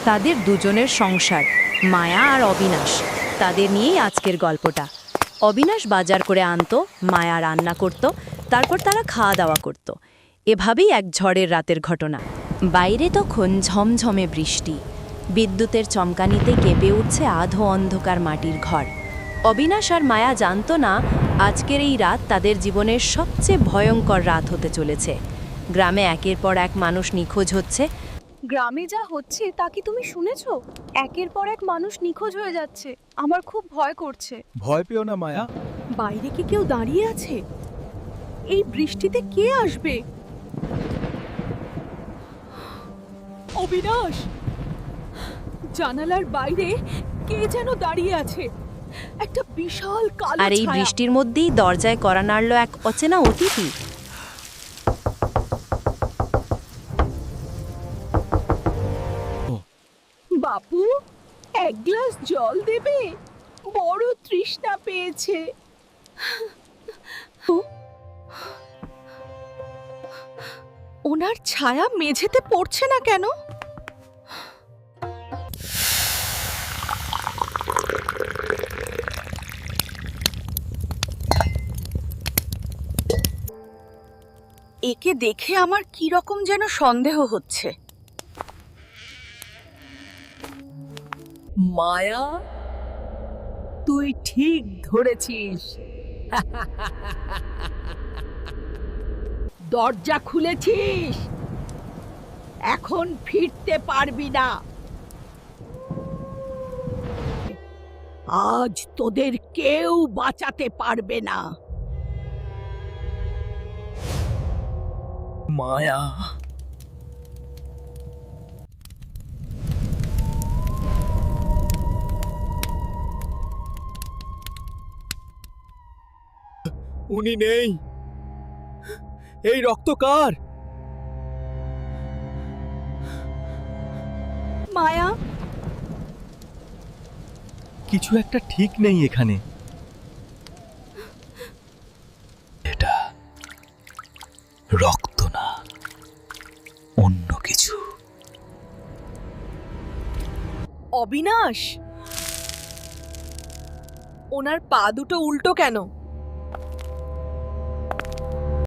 তাদের দুজনের সংসার, মায়া আর অবিনাশ, তাদের নিয়েই আজকের গল্পটা। অবিনাশ বাজার করে আনতো, মায়া রান্না করত, তারপর তারা খাওয়া দাওয়া করত। এভাবেই এক ঝড়ের রাতের ঘটনা। বাইরে তখন ঝমঝমে বৃষ্টি, বিদ্যুতের চমকানিতে কেঁপে উঠছে আধো অন্ধকার মাটির ঘর। অবিনাশ আর মায়া জানতো না আজকের এই রাত তাদের জীবনের সবচেয়ে ভয়ঙ্কর রাত হতে চলেছে। গ্রামে একের পর এক মানুষ নিখোঁজ হচ্ছে। গ্রামে যা হচ্ছে তা কি তুমি শুনেছো? একের পর এক মানুষ নিখোঁজ হয়ে যাচ্ছে। আমার খুব ভয় করছে। ভয় পেও না মায়া। বাইরে কি কেউ দাঁড়িয়ে আছে? এই বৃষ্টিতে কে আসবে? অবিনাশ, জানালার বাইরে কে যেন দাঁড়িয়ে আছে। একটা বিশাল কালো আর এই ছায়া। বৃষ্টির মধ্যেই দরজায় কড়া নাড়ল এক অচেনা অতিথি। বাপু, এক গ্লাস জল দেবে? বড় তৃষ্ণা পেয়েছে। ওনার ছায়া মেঝেতে পড়ছে না কেন? একে দেখে আমার কি রকম যেন সন্দেহ হচ্ছে। মায়া, তুই ঠিক ধরেছিস। দরজা খুলেছিস, এখন ফিরতে পারবি না। আজ তোদের কেউ বাঁচাতে পারবে না। মায়া, উনি নেই। এই রক্ত কার? মায়া, কিছু একটা ঠিক নেই এখানে। এটা রক্ত না, অন্য কিছু। অবিনাশ, ওনার পা দুটো উল্টো কেন?